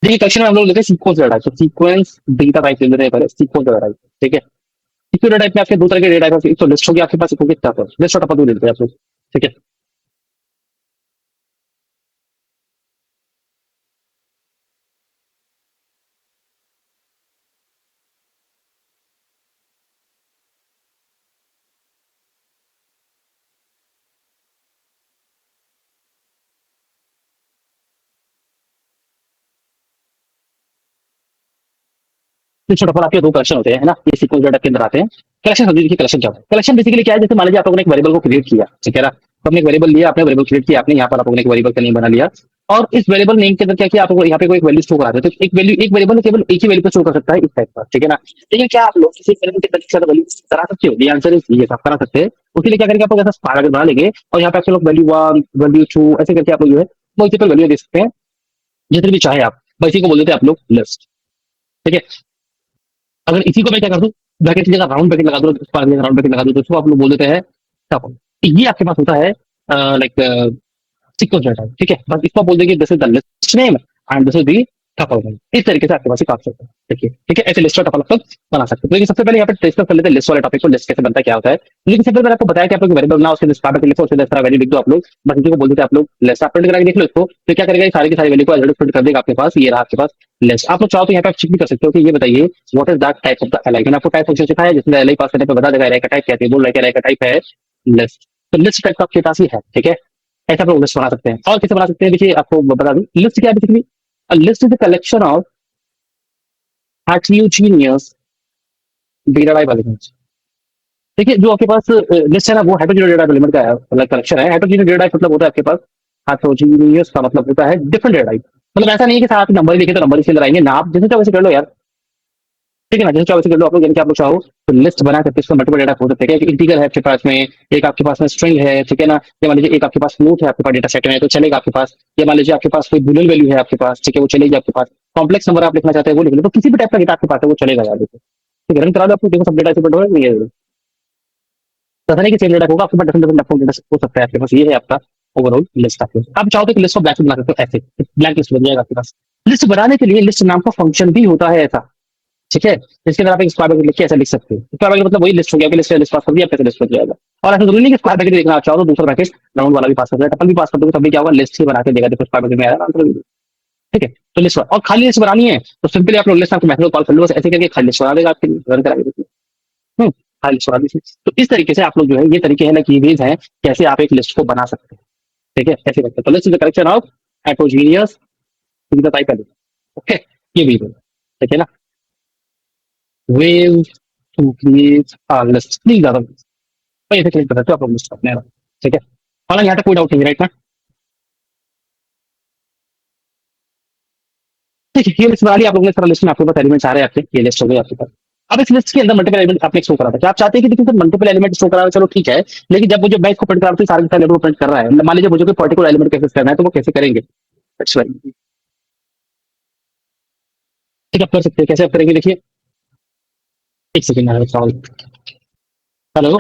देखिए कलेक्शन में हम लोग लेते हैं सीक्वेंस डाटा टाइप, तो सीक्वेंस डेटा टाइप ले लेते हैं पहले, सीक्वेंस डाटा टाइप। ठीक है, सीक्वेंस डाटा टाइप में आपके दो तरह के डेटा टाइप, एक तो लिस्ट होगी आपके पास, एक होगी टपल। लिस्ट और टपल दो लेते हैं आप लोग। ठीक है, लिस्ट और टपल आपके दो कलेक्शन होते हैं, है ना, ये सीक्वेंस डाटा के अंदर आते हैं। कलेक्शन समझिए, देखिए कलेक्शन क्या होता है। कलेक्शन बेसिकली क्या है, जैसे मान लीजिए आप लोगों ने एक वेरिएबल को क्रिएट किया, ठीक है ना, तो हमने एक वेरिएबल लिया, आपने वेरिएबल क्रिएट किया, आपने यहाँ पर आप लोगों ने एक वेरिएबल का नेम बना लिया, और इस वेरिएबल नेम के अंदर क्या किया, आपको यहाँ पे कोई वैल्यू स्टोर करा दे, तो एक वैल्यू, एक वेरिएबल केवल एक ही वैल्यू को स्टोर कर सकता है इस टाइप का, ठीक है ना। लेकिन क्या आप लोग किसी वेरिएबल के अंदर वैल्यू करा सकते हो? ये आंसर इज ये, आप करा सकते हैं। उसके लिए क्या करेंगे, आप लोग ऐसा पैराग्राफ बना लेंगे, और यहाँ पे आप लोग वैल्यू वन, वैल्यू टू, ऐसे करके आप लोग जो है मल्टीपल वैल्यू दे सकते हैं, जितनी भी चाहे आप। बस इसी को बोल देते हैं आप लोग लिस्ट। ठीक है, अगर इसी को मैं क्या कर दूं, ब्रैकेट की जगह राउंड ब्रैकेट लगा दूं, राउंड ब्रैकेट लगा दूं, तो इसको आप लोग बोल देते हैं टपल। ये आपके पास होता है लाइक सीक्वेंस डाटा। ठीक है, बस इसको आप बोल देंगे this is the list name and this is the tuple name. इस तरीके से आपके पास काम सकता है। देखिए, ठीक है, ऐसे लिस्ट और टपल आप लोग बना सकते हैं। तो लेकिन सबसे पहले यहाँ पे डिस्कस कर लेते हैं लिस्ट वाले टॉपिक को, लिस्ट कैसे बनता है, क्या होता है। लेकिन सबसे पहले आपको बताया कि आप लोग वेरिएबल बनाओ, उसके लिस्ट का लिखो, उसके लिस्ट का वैल्यू लिख दो आप लोग, बस इसी को बोल देते हैं आप लोग लिस्ट। आप प्रिंट करके देख लो इसको, तो क्या करेगा, ये सारी की सारी वैल्यू को एज प्रिंट कर देगा आपके पास, ये रहा आपके पास लिस्ट। आप लोग चाहो तो यहाँ पे आप चेक भी कर सकते हो कि ये बताइए what is that type of the ally. मैंने आपको टाइप फंक्शन सिखाया, जिसमें एलाई पास करने पे बता देगा एलाई का टाइप क्या है, बोल रहा है कि एलाई का टाइप है लिस्ट। तो लिस्ट टाइप का आपके पास ही है। ठीक है, ऐसा आप लोग लिस्ट बना सकते हैं। और कैसे बना सकते हैं, देखिए आपको बता दूं, लिस्ट क्या है basically. List is the collection of heterogeneous data type elements. देखिए, जो आपके पास लिस्ट है ना, वो हेटेरोजेनियस डेटा एलिमेंट का है, मतलब कलेक्शन है। हेटेरोजेनियस डेटा टाइप मतलब होता है आपके पास, हेटेरोजेनियस का मतलब होता है डिफरेंट डेटा टाइप। मतलब ऐसा नहीं है कि साथ नंबर ही लिखे तो नंबर ही से लगाएंगे ना, आप जैसे चाहो वैसे कर लो यार। ठीक है ना, जैसे चाहो वैसे कर लो आप लोग, यानी कि आप लोग चाहो तो लिस्ट बना सकते हैं, इसका मल्टीपल डेटा हो सकते हैं। एक इंटीजर है आपके पास में, एक आपके पास में स्ट्रिंग है, ठीक है ना। ये मान लीजिए एक आपके पास फ्लोट है आपके पास डेटा सेट में, तो चलेगा आपके पास। ये मान लीजिए आपके पास कोई बूलियन वैल्यू है आपके पास, ठीक है, वो चलेगी आपके पास। कॉम्प्लेक्स नंबर आप लिखना चाहते हैं वो लिख लो, तो किसी भी टाइप का डेटा आपके पास है वो चलेगा यार, देखो। ठीक है, रन करा दो आपको, देखो सब डेटा ऐसे बट नहीं है। तो ऐसा नहीं कि सेम डेटा होगा आपके पास, डिफरेंट डिफरेंट डेटा हो सकता है आपके पास। ये है आपका ओवरऑल लिस्ट। आपके आप चाहो तो लिस्ट को ब्लैक बना सकते हो, ऐसे ब्लैंक लिस्ट बन जाएगा आपके पास। लिस्ट बनाने के लिए लिस्ट नाम का फंक्शन भी होता है ऐसा, ठीक है, जिसके अंदर आप एक स्क्वायर ब्रैकेट लिख के ऐसा लिख सकते हो। स्क्वायर ब्रैकेट मतलब वही लिस्ट हो गया, लिस्ट लिस्ट पास कर दिया, आपके लिस्ट बन जाएगा। और ऐसा जरूरी नहीं कि स्क्वायर ब्रैकेट देखना, आप चाहो तो दूसरा ब्रैकेट राउंड वाला भी पास कर दिया, टपल भी पास कर दोगे, तब भी क्या होगा, लिस्ट ही बना के देगा, देखो स्क्वायर ब्रैकेट में आया आंसर। ठीक है, तो लिस्ट और खाली लिस्ट बनानी है तो सिंपली आप लोग लिस्ट आपको मैसेज कॉल कर लो, बस ऐसे करके खाली लिस्ट बना देगा आपके लिए, रन करा के। हम्म, फाइल छोड़ा दीजिए। तो इस तरीके से आप लोग जो है, ये तरीके हैं ना, की वेज हैं कैसे आप एक लिस्ट को बना सकते हैं। ठीक है, ऐसे करते हैं। तो list is the collection of heterogeneous type element. Okay, ये भी है, ठीक है ना। We've to create list, please ज्यादा तो ऐसे क्लिक कर सकते हो आप लोग लिस्ट अपने। ठीक है, हालांकि यहाँ तक कोई डाउट नहीं है, राइट ना। ठीक है, ये लिस्ट बना लिया आप लोगों ने, सारा लिस्ट में आपके पास एलिमेंट्स आ रहे हैं आपके, ये लिस्ट हो गई आपके पास। अब इस लिस्ट के अंदर मल्टीपल एलिमेंट आपने शो करा था, क्या आप चाहते हैं कि देखिए सर मल्टीपल एलिमेंट शो करा, चलो ठीक है। लेकिन जब मुझे मैं इसको प्रिंट करा तो सारे के सारे एलिमेंट प्रिंट कर रहा है, मान लीजिए मुझे कोई पर्टिकुलर एलिमेंट कैसे करना है, तो वो कैसे करेंगे। अच्छा, ठीक है, आप कर सकते हैं, कैसे आप करेंगे देखिए। एक सेकंड में solve. Hello.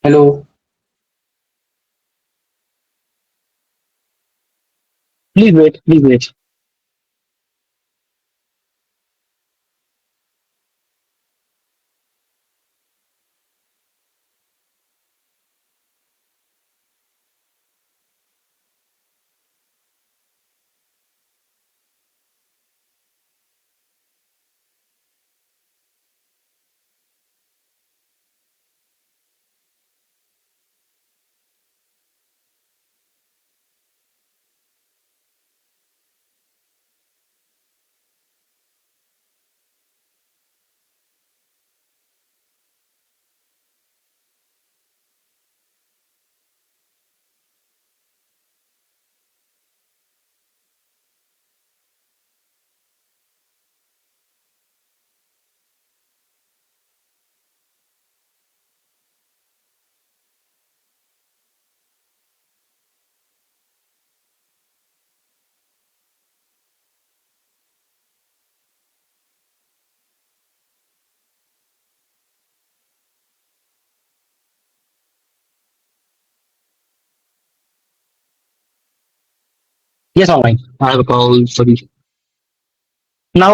Hello. Please wait. Yes, online. I have a call. Sorry. Now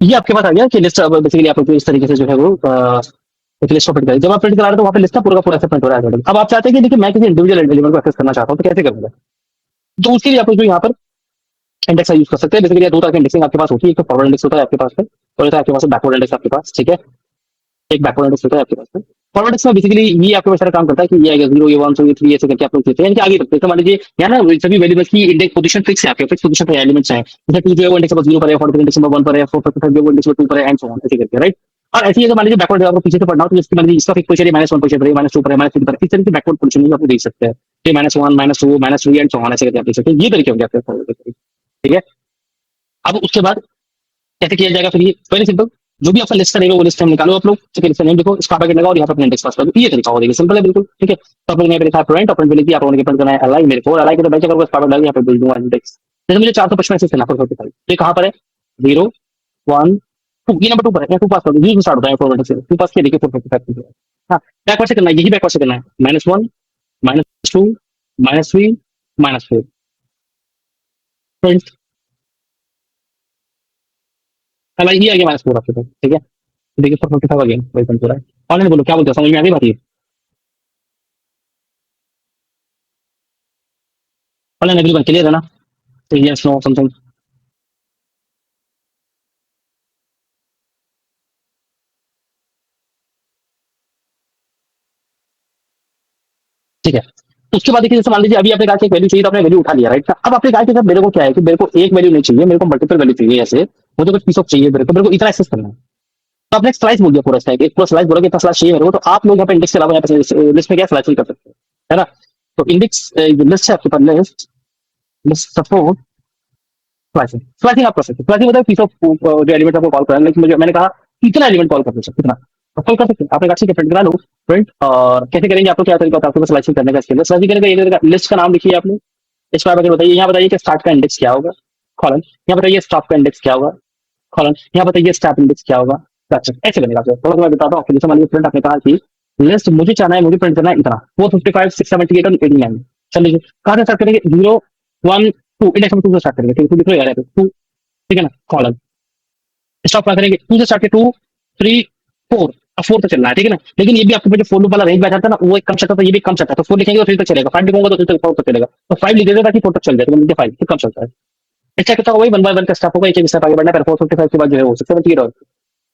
ये आपके पास आ गया कि लिस्ट अब बेसिकली आपको इस तरीके से जो है वो एक लिस्ट प्रिंट करें। जब आप प्रिंट करा रहे हो तो वहाँ पे लिस्ट का पूरा पूरा ऐसे प्रिंट हो रहा है। अब आप चाहते हैं कि देखिए मैं किसी इंडिविजुअल एलिमेंट को एक्सेस करना चाहता हूँ तो कैसे करूंगा? तो उसके लिए आप जो यहाँ पर इंडेक्स का यूज कर सकते हैं। बेसिकली दो तरह की इंडेक्सिंग आपके पास होती है। एक तो फॉरवर्ड इंडेक्स होता है आपके पास में, और एक आपके पास बैकवर्ड इंडेक्स आपके पास। ठीक है, एक बैकवर्ड इंडेक्स होता है आपके पास में। फॉरवर्ड इंडेक्स में बेसिकली ये आपके पास सारा काम करता है कि ये आएगा 0 ये 1 2 ये 3 ऐसे करके आप लोग देते हैं कि आगे रखते हैं। तो मान लीजिए यहाँ ना सभी वेरिएबल्स की इंडेक्स पोजीशन फिक्स है, आपके फिक्स पोजीशन पे एलिमेंट्स हैं। जैसे 2 जो है वो इंडेक्स नंबर 0 पर है, 43 इंडेक्स नंबर 1 पर है, 455 जो है वो इंडेक्स नंबर 2 पर है, एंड सो ऑन ऐसे करके, राइट? और ऐसे ही अगर मान लीजिए बैकवर्ड आपको पीछे से पढ़ना हो तो इसकी मान लीजिए इसका फिक्स पोजीशन है -1 पोजीशन पर है, -2 पर है, -3 पर है। इस तरह की बैकवर्ड पोजीशन आप देख सकते हैं। ये -1 -2 -3 एंड सो ऑन ऐसे करके आप देख सकते हैं। ये तरीके होंगे आपके फॉरवर्ड के। ठीक है, अब उसके बाद कैसे किया जाएगा फिर? ये वेरी सिंपल। जो भी आपका लिस्ट रहेगा वो लिस्ट हम निकालो आप लोग। ठीक है, लिस्ट नेम देखो, इसका पैकेट लगा और यहाँ पर अपना इंडेक्स पास कर दो। ये तरीका हो, देखिए सिंपल है बिल्कुल। ठीक है, तो आप लोग यहाँ पे लिखा है प्रिंट, और प्रिंट लिखिए आप लोगों ने प्रिंट करना है एलआई मेरे को, एलआई के तो बैच अगर उसका पैकेट लगा यहाँ पे बिल्ड दूंगा इंडेक्स। जैसे मुझे 455 से करना पड़ता है, ये कहाँ पर है? 0 1 2, ये नंबर 2 पर है, 2 पास कर दो। जीरो स्टार्ट होता है फॉरवर्ड से, 2 पास किया देखिए 455। हाँ, बैकवर्ड से करना है, यही बैकवर्ड से करना है। -1 -2 -3 -4 प्रिंट एलआई, ये आ गया -4 आपके पास। ठीक है, देखिए 455 आ गया, वही प्रिंट हो रहा है। ऑनलाइन बोलो क्या बोलते हो, समझ में आ गई बात? ये ऑनलाइन एवरीवन क्लियर है ना? तो यस नो समथिंग। ठीक है, उसके बाद देखिए जैसे मान लीजिए अभी आपने कहा कि एक वैल्यू चाहिए तो आपने वैल्यू उठा लिया, राइट? अब आपने कहा कि सर मेरे को क्या है कि मेरे को एक वैल्यू नहीं चाहिए, मेरे को मल्टीपल वैल्यू चाहिए। ऐसे मुझे कुछ पीस ऑफ चाहिए, मेरे को इतना एक्सेस करना है। तो आपने स्लाइस बोल दिया पूरा स्टैक, एक पूरा स्लाइस बोला कि इतना स्लाइस चाहिए मेरे को। तो आप लोग यहाँ पे इंडेक्स के अलावा यहाँ पे लिस्ट में क्या स्लाइसिंग कर सकते हैं, है ना? तो इंडेक्स जो लिस्ट है आपके पास, list list support slicing. Slicing आप कर सकते हैं। स्लाइसिंग मतलब पीस ऑफ जो एलिमेंट आपको कॉल करना है, लेकिन मुझे मैंने कहा कितना एलिमेंट कॉल कर सकते, कितना तो कॉल कर सकते हैं। आपने कहा ठीक है प्रिंट करा लो, प्रिंट। और कैसे करेंगे आपको क्या तरीका होता है आपके पास स्लाइसिंग करने का? स्किल स्लाइसिंग करने का ये लिस्ट का नाम लिखिए आपने। इसको आप आगे बताइए, यहाँ बताइए कि स्टार्ट का इंडेक्स क्या होगा, कॉलन। यहाँ बताइए स्टॉप का इंडेक्स क्या होगा, कॉलन। यहाँ बताइए स्टॉप इंडेक्स क्या होगा। अच्छा, ऐसे बनेगा। थोड़ा सा मैं बताता हूँ आपको। जैसे मान लीजिए प्रिंट आपने कहा कि लिस्ट मुझे चाहना है, मुझे प्रिंट करना है इतना 455 678 और 89। चल लीजिए कहाँ से स्टार्ट करेंगे? 0 1 2, इंडेक्स नंबर 2 से स्टार्ट करेंगे। ठीक है, 2 लिख लो यार, 2। ठीक है ना, कॉलन। स्टॉप कहाँ करेंगे? 2 से स्टार्ट के 2 3 4, अब 4 तक चल रहा है। ठीक है ना, लेकिन ये भी आपके जो फोर लूप वाला रेंज बैठा था ना, वो एक कम चलता था, ये भी कम चलता है। तो 4 लिखेंगे तो 3 तक चलेगा, 5 लिखूंगा तो 3 तक 4 तक चलेगा। तो 5 लिख देते ताकि 4 तक चल जाए, तो मैंने 5 फिर कम चलता है। अच्छा कितना वही 1 बाय 1 का स्टेप होगा, एक एक स्टेप आगे बढ़ना है। 455 के बाद जो है वो 678 और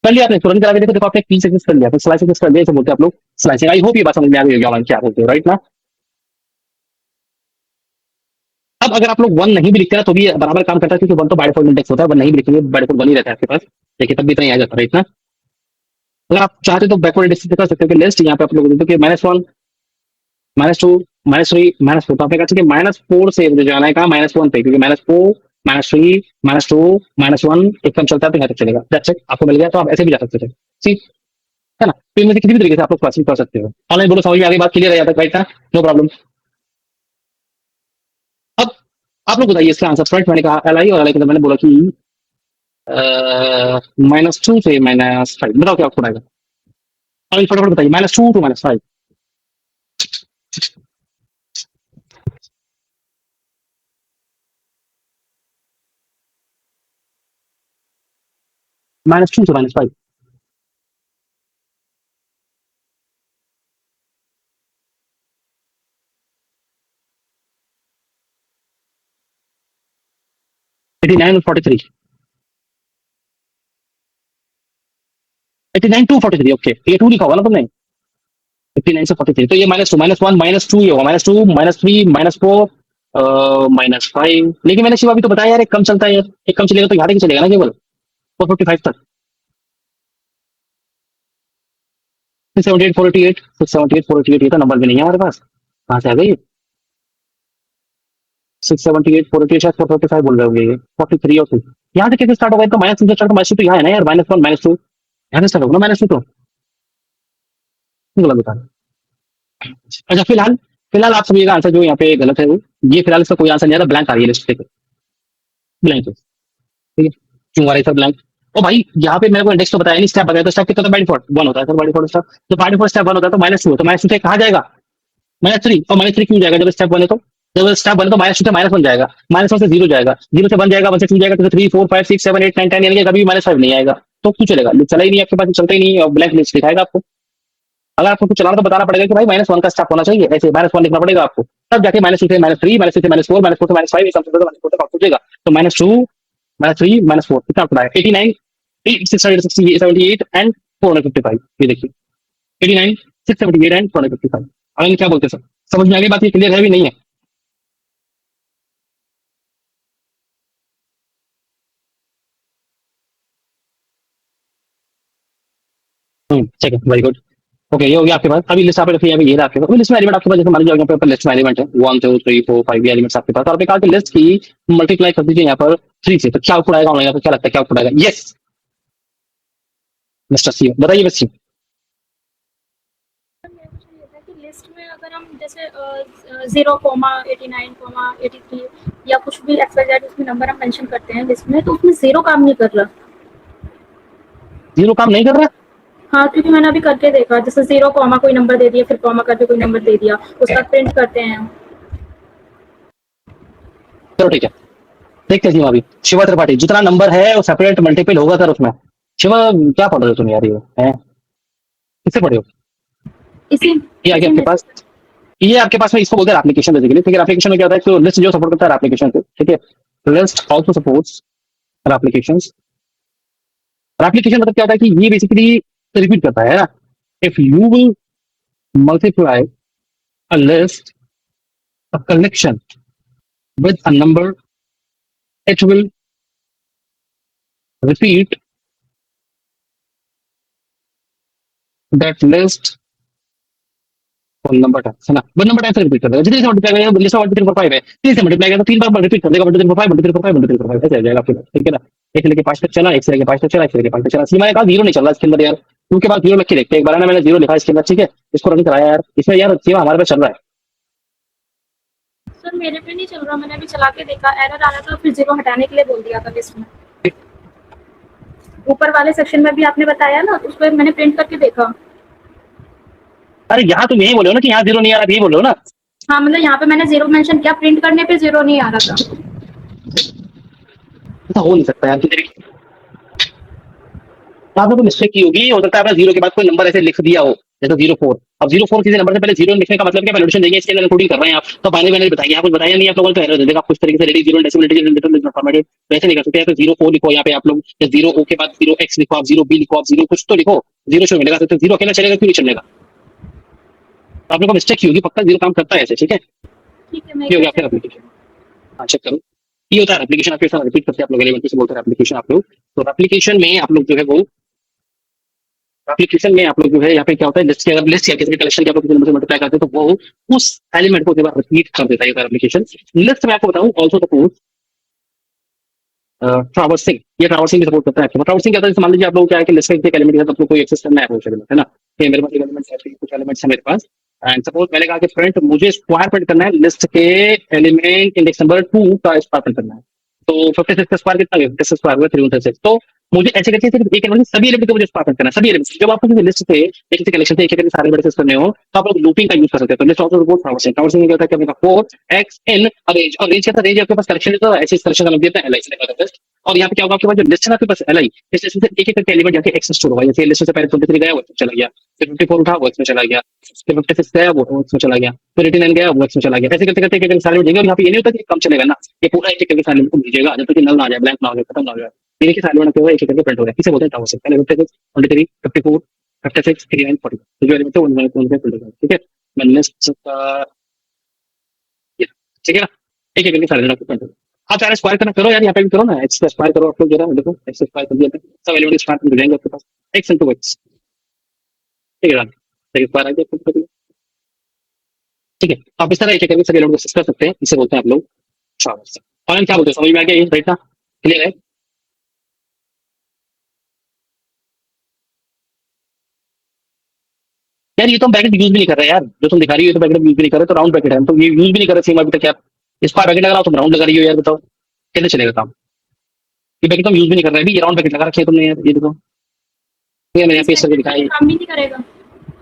कर लिया आपने, तुरंत करा के देखो। देखो आपने 3 सेकंड कर लिया, तो स्लाइसिंग कर दिया, इसे बोलते हैं आप लोग स्लाइसिंग। आई होप ये बात समझ में आ गई होगी ऑनलाइन क्या बोलते हो, राइट ना? अब अगर आप लोग 1 नहीं भी लिखते ना तो भी बराबर काम करता है, क्योंकि 1 तो बाय डिफॉल्ट इंडेक्स होता है। 1 नहीं भी लिखेंगे बाय डिफॉल्ट 1 ही रहता है आपके पास। देखिए तब भी इतना ही आ जाता है, राइट ना? अगर आप चाहते तो बैकवर्ड इंडेक्स कर सकते हो। लिस्ट यहाँ पे आप लोग देखो कि -1 -2 -3 -4। तो आपने कहा ठीक है -4 से मुझे जाना है कहाँ? -1 पे, क्योंकि -4 -3 -2 -1 एकदम चलता है तो यहाँ तक चलेगा। दैट्स इट, आपको मिल गया। तो आप ऐसे भी जा सकते थे, ठीक है ना? तो इनमें से किसी भी तरीके से आप लोग क्लासिंग कर सकते हो। ऑनलाइन बोलो समझ में आगे बात क्लियर है यहाँ तक, राइट ना? No problem. अब आप लोग बताइए इसका आंसर। फ्रंट मैंने कहा एल आई, और एल आई के अंदर मैंने बोला कि -2 से -5, बताओ क्या आउटपुट आएगा? अभी फटाफट बताइए, -2 to -5। -2 से -5। 89 और 43। 89 टू 43, ओके, ये 2 लिखा होगा ना तुमने? 59 से 43, तो ये -2, -1, -2 ये होगा, -2, -3, -4, -5। लेकिन मैंने शिवा अभी तो बताया यार, एक कम चलता है यार, एक कम चलेगा तो यहाँ तक ही चलेगा ना केवल, 455 तक। 678, 488, 678, 488, ये तो नंबर भी नहीं है हमारे पास, कहाँ से आ गई? 678, 488, शायद 455 बोल रहे होंगे ये, 43 और 2, यहाँ से कैसे स्टार्ट होगा? तो -2 से स्टार्ट, -2 तो यहाँ है ना यार, -1, -2 यहाँ से स्टार्ट होगा ना, -2 तो क्यों गलत बता रहे हो? अच्छा, फिलहाल फिलहाल आप सभी का आंसर जो यहाँ पे गलत है वो, ये फिलहाल इसका कोई आंसर नहीं आ रहा, ब्लैंक आ रही है लिस्ट पे, ब्लैंक है, ठीक है? क्यों आ रहा है सर ब्लैंक? ओ भाई, यहाँ पे मेरे को इंडेक्स तो बताया नहीं, स्टेप बताया, तो स्टेप कितना होता है? बाय डिफॉल्ट 1 होता है सर, बाय डिफॉल्ट स्टेप, तो बाय डिफॉल्ट स्टेप 1 होता है, तो -2 तो -2 से कहाँ जाएगा? -3, और -3 क्यों जाएगा जब स्टेप 1 है तो? जब स्टेप 1 तो -2 से -1 जाएगा, -1 से 0 जाएगा, 0 से 1 जाएगा, 1 से 2 जाएगा, तो 3, 4, 5, 6, 7, 8, 9, 10, यानी कि कभी -5 नहीं आएगा, तो क्यों चलेगा? चला ही नहीं आपके पास, चलता ही नहीं, और ब्लैंक लिस्ट दिखाएगा आपको। अगर आपको कुछ चलाना तो बताना पड़ेगा कि भाई -1 का स्टेप होना चाहिए, ऐसे -1 लिखना पड़ेगा आपको, तब जाके -2 से -3, -3 से -4, -4 से -5, ये सब -4 तक आपको देगा। तो -2, -3, -4 कितना आपको आया? 89, 678 एंड 455, ये देखिए, 89, 678 एंड 455। अगले क्या बोलते हैं सर? समझ में आ गई बात? ये क्लियर है भी नहीं है? ठीक है, वेरी गुड। ओके, ये हो गया आपके पास। अभी लिस्ट आप रखिए, अभी ये रहा आपके पास। अभी लिस्ट में एलिमेंट आपके पास, जैसे मान लीजिए यहाँ पे लिस्ट में एलिमेंट है 1 2 3 4 5, ये एलिमेंट्स आपके पास, और आप एक आके लिस्ट की मल्टीप्लाई कर दीजिए यहाँ पर 3 से, तो क्या आउटपुट आएगा? ऑनलाइन आपको क्या लगता है क्या आउटपुट आएगा? यस मिस्टर सी, बताइए बस। मेरे को चाहिए था कि लिस्ट में अगर हम जैसे 0,89,83 या कुछ भी XYZ उसमें नंबर हम मेंशन करते हैं लिस्ट में, तो उसमें जीरो काम नहीं कर रहा। जीरो काम नहीं कर रहा? हाँ, क्योंकि मैंने अभी करके देखा, जैसे जीरो कॉमा कोई नंबर दे दिया, फिर कॉमा करके कोई नंबर दे दिया, उसका प्रिंट करते हैं हम। चलो ठीक है, देखते हैं अभी। शिवा त्रिपाठी, जितना नंबर है वो सेपरेट मल्टीपल होगा सर उसमें। शिवा, क्या पढ़ रहे हो तुम यार? ये हैं, किससे पढ़े हो? इसी ये आ गया इसी आपके में पास, ये आपके पास में, इसको बोलते हैं एप्लीकेशन बेसिकली, ठीक है? एप्लीकेशन में क्या होता है, तो लिस्ट जो सपोर्ट करता है एप्लीकेशन को, ठीक है? List also supports applications. और एप्लीकेशन मतलब क्या होता है कि ये बेसिकली रिपीट करता है ना, if you will multiply a list, a collection with a number, it will repeat that list one number times, है ना? वन नंबर टाइम से रिपीट कर देगा, जितने से मल्टीप्लाई करेगा, लिस्ट में 1 2 3 4 5 है, 3 से मल्टीप्लाई करेगा तो 3 बार रिपीट कर देगा, 1 2 3 4 5, 1 2 3 4 5, 1 2 3 4 5, ऐसे आ जाएगा आपके पास, ठीक है ना? 1 से लेके 5 तक चला, 1 से लेके 5 तक चला, 1 से लेके 5 तक चला। सीमा ने कहा जीरो नहीं चल रहा इसके अंदर यार, उनके बाद जीरो लिख के देखते हैं एक बार, है ना? मैंने जीरो लिखा इसके अंदर, ठीक है? इसको रन कराया यार, इसमें यार सीमा हमारे पास चल रहा है। सर मेरे पे नहीं चल रहा, मैंने अभी चला के देखा, एरर आ रहा था, फिर जीरो हटाने के लिए बोल दिया था लिस्ट में। ऊपर वाले सेक्शन में भी आपने बताया ना, उस पर मैंने प्रिंट करके देखा। अरे यहाँ तुम यही बोले हो ना कि यहाँ जीरो नहीं आ रहा, यही बोल रहे हो ना? हाँ, मतलब यहाँ पे मैंने जीरो मेंशन किया, प्रिंट करने पे जीरो नहीं आ रहा था। ऐसा हो नहीं सकता यार, आपने कोई मिस्टेक की होगी, हो सकता है आपने जीरो के बाद कोई नंबर ऐसे लिख दिया हो, जैसे 04। अब 04 किसी नंबर से पहले जीरो लिखने का मतलब क्या? वैल्यूएशन देंगे, इसके अंदर इंक्लूडिंग कर रहे हैं आप, तो फाइनल मैंने बताइए, यहाँ कुछ बताया नहीं आप लोगों ने, तो एरर दे देगा आप कुछ तरीके से, ready zero decimal digit little is formatted, वैसे नहीं कर सकते। तो 04 लिखो यहाँ पे आप लोग, जीरो ओ के बाद 0x लिखो, आप 0b लिखो, आप जीरो कुछ तो लिखो, जीरो शो मिलेगा, तो जीरो अकेला चलेगा क्यों नहीं चलेगा? तो आप लोग को मिस्टेक की होगी, पक्का जीरो काम करता है ऐसे, ठीक है? ठीक है, मैं ये एक हो बार गया आपका चेक एप्लीकेशन, करती हाँ चेक करो। ये होता है एप्लीकेशन, आपके साथ रिपीट करते हैं आप लोग, एलिमेंट से बोलते हैं एप्लीकेशन आप लोग। तो एप्लीकेशन में आप लोग जो है वो, एप्लीकेशन में आप लोग जो है यहाँ पे क्या होता है, लिस्ट की अगर लिस्ट या किसी कलेक्शन की आप लोग किसी नंबर से मल्टीप्लाई करते हैं तो वो उस एलिमेंट को एक बार रिपीट कर देता है एप्लीकेशन। लिस्ट में आपको बताऊं, ऑल्सो सपोज ट्रावर्सिंग, ये ट्रावर्सिंग भी सपोर्ट करता है। ट्रावर्सिंग क्या होता है, जैसे मान लीजिए आप लोग क्या है कि लिस्ट में एक एलिमेंट है, तो आप लोग कोई एक्सेस करना है है ना? कि मेरे पास एक एलिमेंट है, कुछ एलिमेंट्स है मेरे पास, एंड सपोज मैंने कहा कि प्रिंट, मुझे स्क्वायर प्रिंट करना है लिस्ट के एलिमेंट इंडेक्स नंबर 2 का स्क्वायर प्रिंट करना है। तो 56 का स्क्वायर कितना गया? 56 स्क्वायर हुआ 316। तो मुझे ऐसे करके सिर्फ एक एलिमेंट सभी एलिमेंट को मुझे स्क्वायर करना है, सभी एलिमेंट। जब आपको किसी लिस्ट से या किसी कलेक्शन से एक एक सारे एलिमेंट करने हो तो आप लोग लूपिंग का यूज कर सकते हैं। तो लिस्ट ऑफ वो ट्रांसफॉर्मेशन क्या होता है कि आपका 4x n अरेंज, और रेंज क्या था? रेंज आपके पास कलेक्शन है तो ऐसे कलेक्शन का नाम देता है li से लेकर टेस्ट। और यहाँ पे क्या होगा आपके पास जो लिस्ट है ना आपके पास li, इस लिस्ट से एक एक एलिमेंट जाके एक्सेस स्टोर होगा। जैसे लिस्ट से पहले 23 गया वो इसमें चला गया, फिर 54 उठा वो इसमें चला गया, फिर 56 गया वो इसमें चला गया, फिर 89 गया वो इसमें चला गया। ऐसे करते करते एक सारे मिल, और यहाँ पे ये नहीं होता कि कम चलेगा ना, ये पूरा एक एक करके सारे को भेजेगा जब तक कि नल ना आ जाए, ब्लैंक ना हो जाए, खत्म ना हो जाए। ये देखिए सारे मिनट एक एक करके प्रिंट हो रहा है। इसे बोलते हैं ट्रांसफॉर्मेशन। पहले 56 23 54 56 39 40, तो जो एलिमेंट है वो उनमें प्रिंट हो जाएगा। ठीक है, मैं लिस्ट का ये, ठीक है ना, एक एक करके सारे मिनट को प्रिंट हो जाएगा। आप चाहे स्क्वायर करना करो यार, यहाँ पे भी करो ना, एक्स का स्क्वायर करो। आप लोग जरा देखो, एक्स स्क्वायर कर दिया था, सब एलिमेंट स्क्वायर हो जाएंगे आपके पास, एक्स इंटू एक्स। ठीक है, स्क्वायर आ गया। ठीक है, आप इस तरह एक एक करके सभी एलिमेंट को डिस्कस कर सकते हैं। इसे बोलते हैं आप लोग ट्रांसफॉर्मेशन। और क्या बोलते हैं, समझ में आ गया ये? राइट ना, क्लियर है? यार ये तो हम ब्रैकेट यूज भी नहीं कर रहे यार, जो तुम दिखा रही हो ये तो ब्रैकेट यूज भी नहीं कर रहे, तो राउंड ब्रैकेट है, हम तो ये यूज भी नहीं कर रहे सेम अभी तक यार। स्क्वायर ब्रैकेट लगा रहा हो तुम राउंड लगा रही हो यार, बताओ कैसे चलेगा काम? ये ब्रैकेट हम यूज भी नहीं कर रहे, अभी ये राउंड ब्रैकेट लगा रखी है तुमने यार, ये देखो। ये मैंने यहाँ इस पे इस तरह ब्रैकेट में दिखाया ये है। काम भी नहीं करेगा।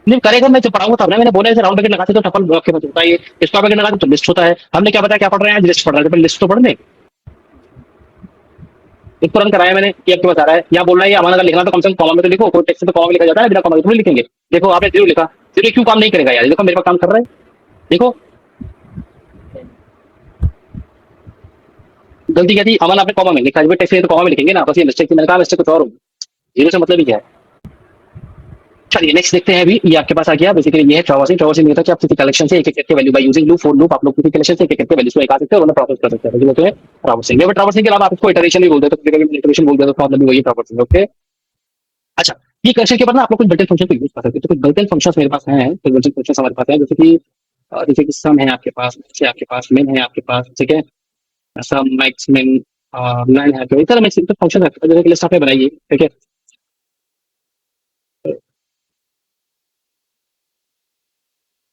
नहीं करेगा, मैं जो पढ़ाऊंगा तब ना, मैंने बोला ऐसे राउंड ब्रैकेट लगाते तो टपल आपके पास होता है, ये स्क्वायर ब्रैकेट लगाते तो लिस्ट होता है। हमने क्या बताया, क्या पढ़ रहे हैं आज? लिस्ट पढ़ रहे थे, लिस्ट तो पढ़ने एक तुरंत कराया मैंने, ये आपके बता रहा है। यहाँ बोल रहा है हमारा अगर लिखना तो कम से कम कॉमा में तो लिखो, कोई टेक्स्ट में कॉमा में लिखा जाता है, बिना कॉमा में थोड़ी लिखेंगे। देखो आपने जीरो लिखा, जीरो क्यों काम नहीं करेगा यार? देखो मेरे पास काम कर रहा है, देखो गलती क्या थी, अमन आपने कॉमा में लिखा, जब टेक्स्ट तो कॉमा में लिखेंगे ना, बस ये मिस्टेक थी, मैंने कहा मिस्टेक कुछ और हो, जीरो से मतलब ही क्या है। चलिए नेक्स्ट देखते हैं। अभी ये आपके पास आ गया, बेसिकली ये है ट्रावर्सिंग। ट्रावर्सिंग ये था कि आप किसी कलेक्शन से एक एक करके value by using loop for loop, आप लोग किसी कलेक्शन से एक एक करके वैल्यूज को निकाल सकते हैं और उन्हें प्रोसेस कर सकते हैं, जो होते हैं ट्रावर्सिंग। ये ट्रावर्सिंग के अलावा आप इसको इटरेशन भी बोलते हैं, तो कभी इटरेशन बोल देते हैं, तो मतलब वही ट्रावर्सिंग। ओके, अच्छा, ये कलेक्शन के बाद ना आप लोग कुछ बिल्ट इन फंक्शन को यूज कर सकते हैं। तो कुछ बिल्ट इन फंक्शंस मेरे पास हैं, कुछ बिल्ट इन फंक्शंस हमारे पास हैं, जैसे कि सम है आपके पास, जैसे आपके पास मिन है आपके पास, ठीक है, सम मैक्स मिन लाइन है, तो इस तरह में सिंपल फंक्शन है, जैसे कि लिस्ट आपने बनाई है, ठीक है।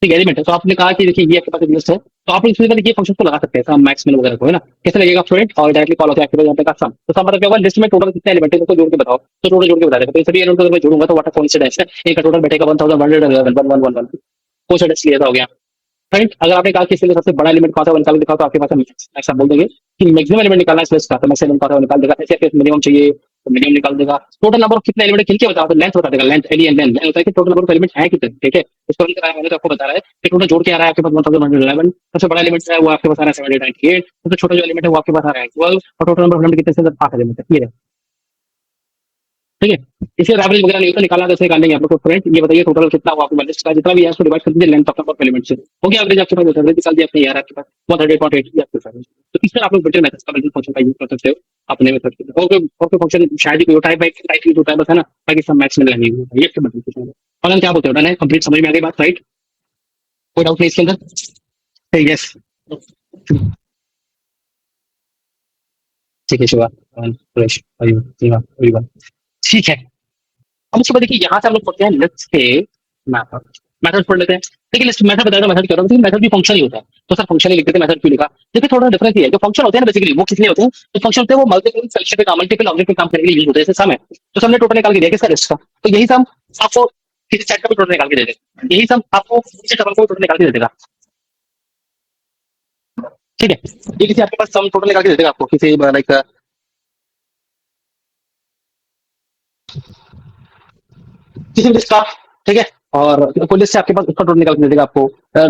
ठीक एलिमेंट है, तो आपने कहा कि देखिए ये आपके पास एक लिस्ट है, तो आप इसमें ये फंक्शन को लगा सकते हैं, सम मैक्स मिन वगैरह को, है ना। कैसे लगेगा स्टूडेंट? और डायरेक्टली कॉल होता है आपके पास यहाँ पे का सम, तो सम मतलब क्या होगा, लिस्ट में टोटल कितने एलिमेंट है उसको जोड़ के बताओ, तो टोटल जोड़ के बता देगा। तो सभी एलिमेंट को अगर मैं जोड़ूंगा तो व्हाट अ कोइंसिडेंस है, एक का टोटल बैठेगा 1111 कोइंसिडेंस क्लियर हो गया। राइट, अगर आपने कहा कि इसलिए सबसे बड़ा एलिमेंट कौन सा, वो निकाल के दिखाओ, तो आपके पास मैक्स आप बोल देंगे कि मैक्सिमम एलिमेंट निकालना है इस लिस्ट का, तो मैक्सिमम कौन सा वो निकाल देगा। ऐसे मिनिमम चाहिए तो मिनिमम निकाल देगा। टोटल नंबर ऑफ कितने एलिमेंट किनके बताओ, तो लेंथ बता देगा, लेंथ एलियन लेंथ होता है कि टोटल नंबर ऑफ एलिमेंट है कितने, ठीक है। इसको हम कराया मैंने तो आपको बता रहा है कि टोटल जोड़ के आ रहा है आपके पास 1111। सबसे बड़ा एलिमेंट है वो आपके पास आ रहा है 798, सबसे छोटा जो एलिमेंट है वो आपके पास आ रहा है 12, और टोटल नंबर ऑफ एलिमेंट कितने से 8 एलिमेंट है, ये है, ठीक है। इसे एवरेज वगैरह नहीं तो निकालना, जैसे निकाल लेंगे आप लोग। तो फ्रेंड ये बताइए टोटल कितना हुआ आपको लिस्ट का, जितना भी है उसको डिवाइड कर दीजिए length of number of element से, हो गया एवरेज आपके पास। एवरेज निकाल दिया आपने यार, आपके पास 138.8 ये आपके पास। तो इस तरह आप लोग बिल्ट मेथड का बिल्ट फंक्शन का यूज कर सकते हो अपने मेथड के। ओके ओके, फंक्शन शायद ही कोई टाइप टाइप यूज होता है बस, है ना, ताकि सब मैक्स में लगने ये इसके बिल्ट फंक्शन है। और हम क्या बोलते हो, डन है, कंप्लीट, समझ में आ गई बात? राइट, कोई डाउट नहीं इसके अंदर? यस, ठीक है शिवा, सुरेश, ठीक है। अब उसके बाद देखिए यहाँ से हम लोग पढ़ते हैं लिस्ट के मैथड। मैथड पढ़ लेते हैं। देखिए लिस्ट मेथड बताया, मेथड क्या होता है, मेथड भी फंक्शन ही होता है, तो सर फंक्शन ही लिख देते हैं, मेथड क्यों लिखा? देखिए थोड़ा डिफरेंस ये है, जो फंक्शन होते हैं ना बेसिकली वो किस लिए होते हैं, तो फंक्शन होते हैं वो मल्टीपल सेक्शन पे काम, मल्टीपल ऑब्जेक्ट पे काम करने के लिए यूज होते हैं। जैसे सम है, तो हमने टोटल निकाल के दिया किसका, लिस्ट का, तो यही सम आपको किसी सेट का भी टोटल निकाल के दे देगा, यही सम आपको किसी टेबल को टोटल निकाल के दे देगा, ठीक है। ये किसी आपके पास सम टोटल निकाल के दे देगा आपको किसी लाइक किसी लिस्ट का, ठीक है। और कोई लिस्ट है आपके पास, उसका टोटल निकाल के दे देगा आपको।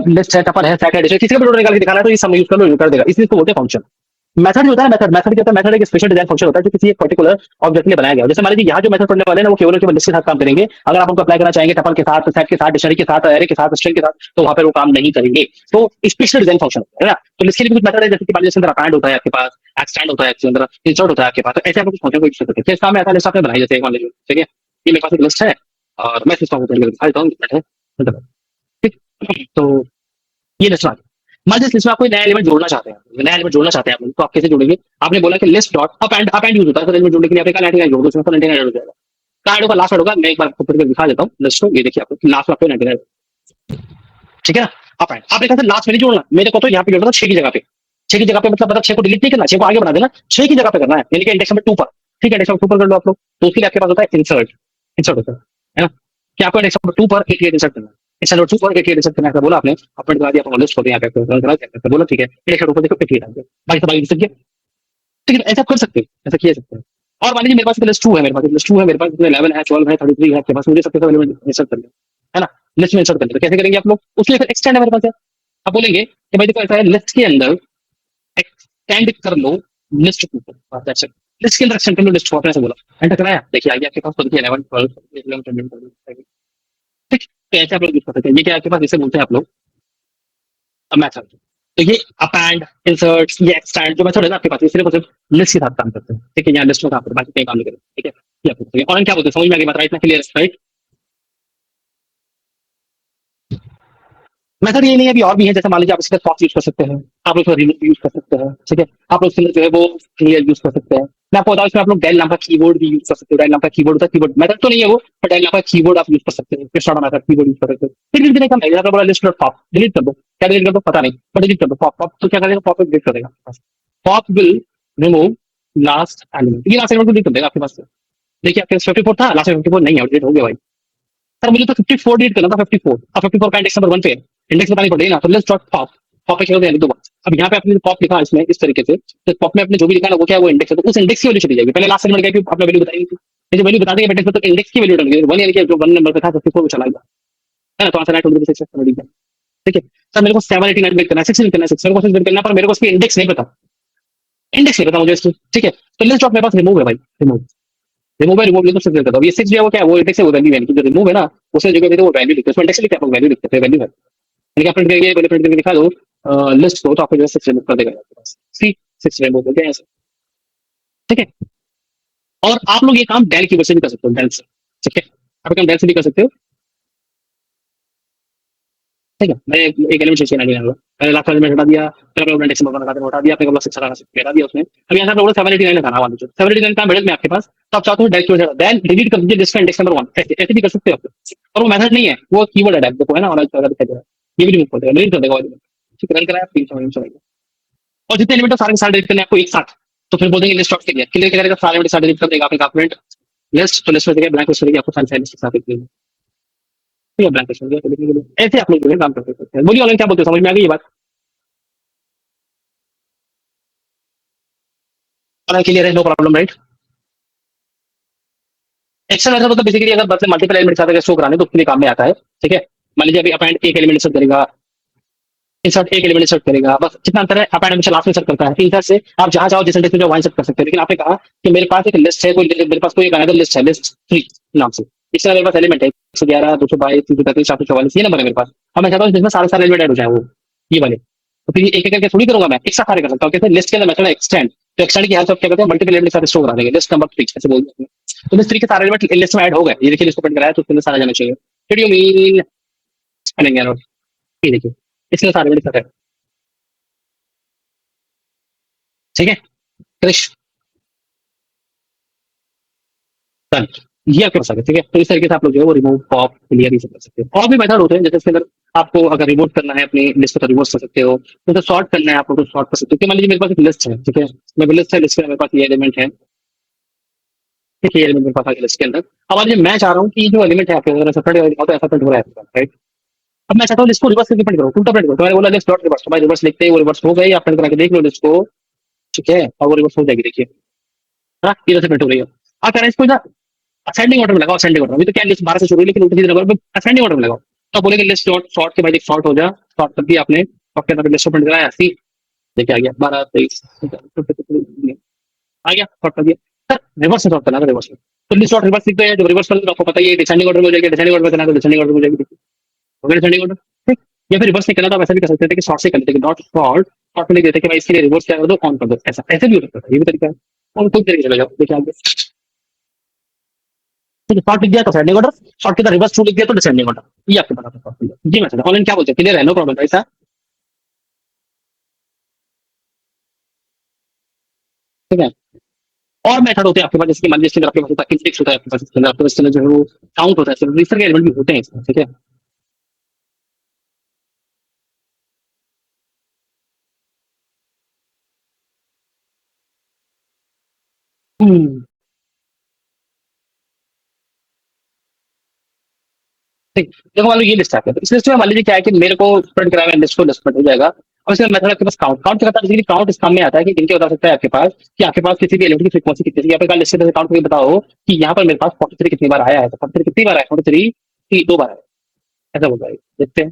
लिस्ट है, टपल है, सेट है, किसी का भी टोटल निकाल के दिखाना है तो ये सम यूज कर लो, कर देगा। इसलिए इसको बोलते हैं फंक्शन। मेथड होता है, मेथड मेथड क्या होता है, मेथड एक स्पेशल डिजाइन फंक्शन होता है जो किसी एक पर्टिकुलर ऑब्जेक्ट के लिए बनाया गया हो। जैसे मान लीजिए यहाँ जो मेथड पढ़ने वाले हैं ना वो केवल लिस्ट के साथ काम करेंगे। अगर आप उनको अप्लाई करना चाहेंगे टपल के साथ, सेट के साथ, डिक्शनरी के साथ, एरे के साथ, स्ट्रिंग के साथ, तो वहां पर वो काम नहीं करेंगे। तो स्पेशल डिजाइन फंक्शन है ना। तो लिस्ट के लिए कुछ मेथड है, जैसे कि मान लीजिए अंदर अपेंड होता है आपके पास, एक्सटेंड होता है, इसके अंदर इंसर्ट होता है आपके पास, तो ऐसे आप कुछ फंक्शन को यूज कर सकते हैं। इसका मैं ऐसा लिस्ट आपने बनाई, जैसे मान लीजिए, ठीक है, ये मेरे पास एक लिस्ट है और मैं इसको दिखा देता हूँ, ठीक। तो ये लिस्ट आ गई। मान लीजिए इस लिस्ट में आप कोई नया एलिमेंट जोड़ना चाहते हैं, नया एलिमेंट जोड़ना चाहते हैं आप, तो आप कैसे जोड़ेंगे? आपने बोला कि लिस्ट डॉट अपेंड यूज होता है, तो एलिमेंट जोड़ने के लिए आपने कहा 99 जोड़ दो, उसमें 99 ऐड हो जाएगा। कहाँ ऐड होगा? लास्ट ऐड होगा। मैं एक बार आपको फिर से दिखा देता हूँ लिस्ट को, ये देखिए आपको लास्ट में आपको 99, ठीक है ना। अपेंड आपने कहा लास्ट में नहीं जोड़ना, मेरे को तो यहाँ पे जोड़ना था 6 की जगह पे, 6 की जगह पे मतलब 6 को डिलीट नहीं करना, 6 को आगे बढ़ा देना, 6 की जगह पे करना है, यानी कि इंडेक्स नंबर 2 पर। ठीक है, इंडेक्स नंबर 2 पर कर लो आप लोग। तो उसके लिए आपके पास होता है इंसर्ट, इंसर्ट होता है ना? कि आपको इंडेक्स नंबर 2 पर 88 इंसर्ट करना है। इंडेक्स नंबर 2 पर 88 इंसर्ट करना है, ऐसा बोला आपने, अपने बता दिया, आपको लिस्ट हो गया, यहाँ पे बोला ठीक है, इंडेक्स नंबर 2 पर देखो 88 आ गया, बाकी सब बाकी दिख गया। ठीक है, ऐसा आप कर सकते हैं, ऐसा किया जा सकता है। और मान लीजिए मेरे पास लिस्ट 2 है, मेरे पास लिस्ट 2 है, मेरे पास 11 है, 12 है, 33 है आपके पास, मुझे सबके सब एलिमेंट इंसर्ट करना है ना? लिस्ट में इंसर्ट करना है, तो कैसे करेंगे आप लोग? उसके लिए फिर एक्सटेंड है मेरे पास है। आप बोलेंगे कि भाई देखो ऐसा है, लिस्ट के अंदर एक्सटेंड कर लो लिस्ट टू पर, दैट्स इट। लिस्ट के अंदर एक्सटेंड कर लो लिस्ट टू, आपने ऐसे बोला, एंटर कराया, देखिए आ गया आपके पास, तो देखिए 11 12 11 12। ठीक, तो ऐसे आप लोग यूज कर सकते हैं। ये क्या आपके पास, इसे बोलते हैं आप लोग मेथड। तो ये अपेंड, इंसर्ट, ये एक्सटेंड जो मेथड है ना आपके पास, ये सिर्फ और सिर्फ लिस्ट के साथ काम करते हैं। ठीक है, यहाँ लिस्ट में काम करते हैं, बाकी कहीं काम नहीं करते। ठीक है, ये आप लोग करेंगे। और क्या बोलते हैं, समझ में आ गई बात, राइट ना? Clear, right? मेथड ये नहीं है, अभी और भी है, जैसे मान लीजिए आप इसके पॉप यूज कर सकते हैं, आप उसका रिमूव यूज कर सकते हैं। ठीक है, आप उसके अंदर जो है वो क्लियर यूज कर सकते हैं। मैं आपको बताऊं, इसमें आप लोग डेल नाम का कीबोर्ड भी यूज कर सकते हो। डेल नाम का कीबोर्ड होता है, कीबोर्ड मेथड तो नहीं है वो, पर डेल नाम का कीबोर्ड आप यूज कर सकते हैं, फिर शॉर्ट मेथड कीबोर्ड यूज कर सकते हैं। फिर डिलीट का मैं आपको बोला लिस्ट डॉट पॉप, डिलीट कर दो, क्या डिलीट कर दो पता नहीं, बट डिलीट कर दो पॉप। पॉप तो क्या करेगा, पॉप डिलीट कर देगा, pop will remove last element, ये लास्ट एलिमेंट को डिलीट कर देगा आपके पास से। देखिए आपके 54 था, लास्ट 54 नहीं है, डिलीट हो गया भाई। सर मुझे तो 54 डिलीट करना था, 54, अब 54 का इंडेक्स नंबर 1 पे है, इंडेक्स बतानी पड़ेगी ना, तो लेट्स डॉट पॉप, पॉप पे खेल दो बार। अब यहाँ पे आपने पॉप लिखा इसमें इस तरीके से, तो पॉप में आपने जो भी लिखा ना वो क्या है, वो इंडेक्स है, तो उस इंडेक्स की वैल्यू चली जाएगी। पहले लास्ट एलिमेंट क्या, आपने वैल्यू बताई थी, ये जो वैल्यू बता दी है, तो इंडेक्स की वैल्यू डल गई 1, यानी कि जो 1 नंबर पे था 54 चला गया, है ना? तो आंसर है 26 समझ गया। ठीक है सर, मेरे को 789 बिट करना है, 6 करना है, 6 मेरे को 6 बिट करना है, पर मेरे को उसकी इंडेक्स नहीं पता, इंडेक्स नहीं पता मुझे इसकी। ठीक है, तो लेट्स डॉट मेरे पास रिमूव है भाई, रिमूव, रिमूव है, रिमूव तो सिर्फ करता हूं। ये 6 जो है वो क्या है, वो इंडेक्स है, वो वैल्यू है, जो रिमूव है ना उससे जगह देते वो वैल्यू लिखते हैं, उसमें इंडेक्स लिखते हैं, वैल्यू लिखते हैं, वैल्यू है। यानी कि आप प्रिंट करिए, पहले प्रिंट करके दिखा दो लिस्ट को, तो आपको जो है 6 रिमूव कर देगा आपके पास, सी 6 रिमूव हो गया ऐसे। ठीक है, और आप लोग ये काम डेल की वजह से भी कर सकते हो, डेल से। ठीक है, आप काम डेल से भी कर सकते हो। ठीक है, मैं एक एलिमेंट चेंज करना है, पहले लास्ट एलिमेंट हटा दिया, फिर अपने इंडेक्स नंबर हटा दिया, हटा दिया, अपने को 6 हटा दिया उसने। अब यहाँ पे 789 लगाना वाला, 789 का मिडिल में आपके पास, तो आप चाहते हो डेल की वजह डेल डिलीट कर दीजिए लिस्ट का इंडेक्स नंबर 1, ऐसे भी कर सकते हो आप। और वो मेथड नहीं है, वो कीवर्ड है डेल, देखो है ना, और दिखाई दे रहा है, ये भी रिमूव कर देगा, डिलीट कर देगा एलिमेंट। ठीक है, रन कराया, 300 समझ। और जितने एलिमेंट सारे के सारे डिलीट करने आपको एक साथ, तो फिर बोल देंगे लिस्ट डॉट क्लियर, क्लियर करेगा सारे एलिमेंट सारे डिलीट कर देगा, आपने प्रिंट लिस्ट, तो लिस्ट में ब्लैंक लिस्ट रहेगी, आपको सारे लिस्ट के साथ लिख ठीक है, ब्लैंक लिस्ट हो गया, तो लिखने के लिए ऐसे आप लोग जो है काम कर सकते हैं। बोलिए ऑनलाइन क्या बोलते हो, समझ में आ गई ये बात? ऑनलाइन क्लियर है, no problem, right? Action method मतलब बेसिकली अगर बस मल्टीपल एलिमेंट साथ शो कराने तो उसके लिए काम में आता है। ठीक है, मान लीजिए अभी अपेंड एक एलिमेंट इंसर्ट करेगा, इंसर्ट एक एलिमेंट इंसर्ट करेगा, बस कितना अंतर है, अपेंड हमेशा लास्ट में इंसर्ट करता है, इंसर्ट से आप जहां चाहो जिस इंडेक्स में जाओ वहां इंसर्ट कर सकते हैं। लेकिन आपने कहा कि मेरे पास एक लिस्ट है, कोई मेरे पास कोई एक अनदर लिस्ट है, लिस्ट 3 नाम से, इस तरह मेरे पास एलिमेंट है 111 222 333 444, ये नंबर है मेरे पास। अब मैं चाहता हूँ जिसमें सारे सारे एलिमेंट ऐड हो जाए वो ये वाले, तो फिर एक एक करके थोड़ी करूंगा मैं, एक साथ सारे कर सकता हूँ। कैसे, लिस्ट के अंदर मेथड है एक्सटेंड, तो एक्सटेंड की हेल्प से क्या करते हैं, मल्टीपल एलिमेंट साथ स्टोर करा देंगे, लिस्ट नंबर 3 ऐसे बोलते हैं। तो लिस्ट 3 के सारे एलिमेंट लिस्ट में ऐड हो गए, ये देखिए लिस्ट को प्रिंट कराया तो उसके अंदर सारा जाना चाहिए। What do you mean spelling error, ये देखिए इसके सारे एलिमेंट है। ठीक है क्रिश, डन, ये आपके पास आ गया। ठीक है, तो इस तरीके से आप लोग जो है वो रिमूव पॉप क्लियर ही सब कर सकते हो। और भी मेथड होते हैं, जैसे इसके अंदर आपको अगर रिमूव करना है अपनी लिस्ट को तो रिमूव कर सकते हो, तो सॉर्ट करना है आपको तो सॉर्ट कर सकते हो। मान लीजिए मेरे पास एक लिस्ट है, ठीक है, मेरे लिस्ट है, लिस्ट में मेरे पास ये एलिमेंट है, ठीक है, ये एलिमेंट मेरे पास आ गया लिस्ट के अंदर। अब मान लीजिए मैं चाह रहा हूँ कि जो एलिमेंट है आपके अंदर ऐसा प्रिंट हो, तो ऐसा प्रिंट हो रहा है, राइट? अब मैं चाहता हूँ लिस्ट को रिवर्स करके प्रिंट करो, उल्टा प्रिंट करो, तो मैंने बोला लिस्ट डॉट रिवर्स, तो भाई रिवर्स लिखते ही वो रिवर्स हो गई, आप प्रिंट करा के देख लो लिस्ट को। ठीक है, और वो रिवर्स हो जाएगी, देखिए है ना, इधर से प्रिंट हो रही है। आप कह रहे हैं इसको ना असेंडिंग ऑर्डर में लगाओ, असेंडिंग ऑर्डर, अभी तो क्या लिस्ट 12 से शुरू हुई, लेकिन उल्टी सीधे नंबर पे असेंडिंग ऑर्डर में लगाओ। तो आप बोलेंगे लिस्ट डॉट सॉर्ट के बाद एक सॉर्ट हो जा, सॉर्ट कर दिया आपने, आपके अंदर लिस्ट प्रिंट कराया, सी देखिए आ गया 12 23 आ गया, सॉर्ट कर दिया। सर रिवर्स में सॉर्ट करना है, रिवर्स में तो लिस्ट डॉट रिवर्स लिखते हैं, जो रिवर्स कर आपको पता ही है डिसेंडिंग ऑर्डर में हो जाएगा, डिसेंडिंग ऑर्डर में करना है तो डिसेंडिंग ऑर्डर में हो जाएगी, अगर डिसेंडिंग ऑर्डर। ठीक, या फिर रिवर्स नहीं करना तो आप ऐसा भी कर सकते थे कि शॉर्ट से कर देते कि डॉट सॉर्ट, शॉर्ट में लिख देते कि भाई इसके लिए रिवर्स क्या कर दो, ऑन कर दो, ऐसा ऐसे भी हो सकता है, ये भी तरीका है। और कोई तरीके चले जाओ, देखिए आगे शॉर्ट लिख दिया तो सेंडिंग ऑर्डर, शॉर्ट के रिवर्स टू लिख दिया तो डिसेंडिंग ऑर्डर, ये आपके पास जी मैं ऑनलाइन क्या बोलते हैं, क्लियर है, नो प्रॉब्लम ऐसा। ठीक है, और मेथड होते हैं आपके पास, जैसे मान लीजिए इसके अंदर आपके पास होता है इंडेक्स होता है आपके पास, इसके अंदर आपके पास जो है वो काउंट होता है, रजिस्टर के एलिमेंट भी होते हैं इसमें। ठीक है, हम्म, ठीक। देखो मान लो ये लिस्ट है, तो इस लिस्ट में मान लीजिए क्या है कि मेरे को प्रिंट कराना है, लिस्ट को लिस्ट प्रिंट हो जाएगा। और इसका मेथड आपके पास काउंट काउंट क्या करता है, बेसिकली काउंट इस काम में आता है कि इनके बता सकता है आपके पास कि आपके पास किसी भी एलिमेंट की फ्रीक्वेंसी कितनी है। आपके लिस्ट से काउंट करके बताओ कि यहाँ पर मेरे पास 43 कितनी बार आया है, तो 43 कितनी बार आया, 43 की 2 बार आया, ऐसा बोल रहा है। देखते हैं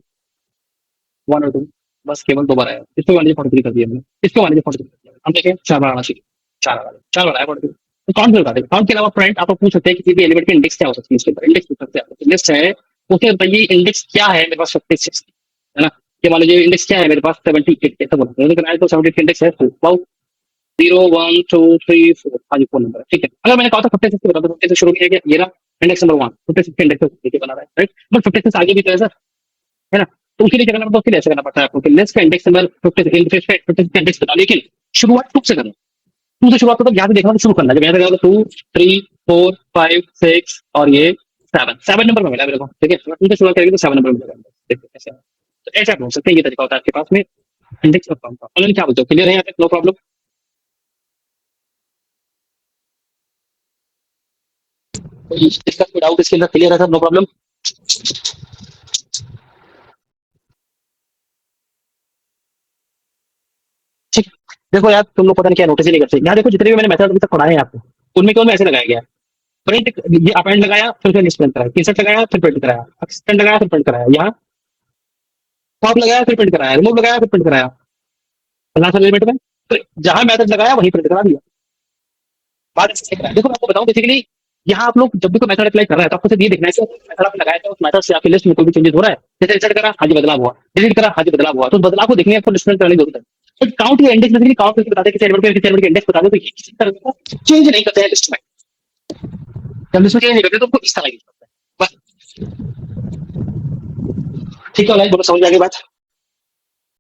1 और 2, बस केवल 2 बार आया। इसको मान लीजिए 43 कर दिया मैंने, इसको मान लीजिए 43 कर दिया। हम देखें 4 बार आना चाहिए, 4 बार आया 43। तो काउंट से बता दें। काउंट के अलावा फ्रेंड आप पूछ सकते हैं किसी भी एलिमेंट की इंडेक्स क्या हो सकती है, इसके ऊपर इंडेक्स पूछ सकते हैं। लिस्ट है, उसे बताइए इंडेक्स क्या है मेरे पास 56, है ना। ये मान लीजिए इंडेक्स क्या है मेरे पास 78, ऐसा बोलते हैं। लेकिन आए तो 78 इंडेक्स है, तो 0 1 2 3 4, हाँ जी 4 नंबर है, ठीक है। अगर मैंने कहा था 56 से बता दो, 56 से शुरू किया गया, ये रहा इंडेक्स नंबर 1, 56 के इंडेक्स से बना रहा है, राइट। बट 56 आगे भी तो है सर, है ना। तो उसके लिए क्या करना पड़ता है, उसके लिए ऐसे करना पड़ता है आपको कि लिस्ट का इंडेक्स नंबर 56 का इंडेक्स बता, लेकिन शुरुआत 2 से करो। 2 से शुरुआत करो, यहाँ से देखना तो शुरू करना, जब यहाँ से 2 3 4 5 6 और ये 7 नंबर में मिला मेरे को, ठीक है। 2 से शुरुआत करेंगे तो 7 नंबर में मिलेगा, देखो ऐसे। तो ऐसे आप ढूंढ सकते हैं, ये तरीका होता है आपके पास में इंडेक्स और काउंट का। ऑनलाइन क्या बोलते हो, क्लियर है यहाँ तक, नो प्रॉब्लम। कोई इसका कोई डाउट इसके अंदर, क्लियर है सब, नो प्रॉब्लम। ठीक। देखो यार तुम लोग पता नहीं क्या नोटिस ही नहीं करते, यहाँ देखो जितने भी मैंने मेथड अभी तक पढ़ाए हैं आपको, उनमें केवल ऐसे लगाया गया है। प्रिंट, ये अपेंड लगाया फिर लिस्ट प्रिंट कराया, इंसर्ट लगाया फिर प्रिंट कराया, एक्सटेंड लगाया फिर प्रिंट कराया, यहाँ टॉप लगाया फिर प्रिंट कराया, रिमूव लगाया फिर प्रिंट कराया, लास्ट एलिमेंट में तो जहां मैथड लगाया वहीं प्रिंट करा दिया। बात इससे है। देखो मैं आपको बताऊं बेसिकली, यहाँ आप लोग जब भी कोई मेथड अप्लाई कर रहा है तो आपको सिर्फ ये देखना है कि मेथड आपने लगाया था, उस मेथड से आपकी लिस्ट में कोई भी चेंजेस हो रहा है। जैसे इंसर्ट करा, हाँ जी बदलाव हुआ, डिलीट करा, हाँ जी बदलाव हुआ, तो उस बदलाव को देखने आपको लिस्ट में करने की जरूरत है। तो काउंट या इंडेक्स बेसिकली काउंट करके बताते हैं किसी एलिमेंट को, किसी एलिमेंट के इंडेक्स बता दो, तो ये किसी तरह का चेंज नहीं करते हैं लिस्ट में। जब लिस्ट में चेंज नहीं करते तो उनको इस तरह यूज करते हैं बस। ठीक है, ऑनलाइन बोलो, समझ में आ गई बात।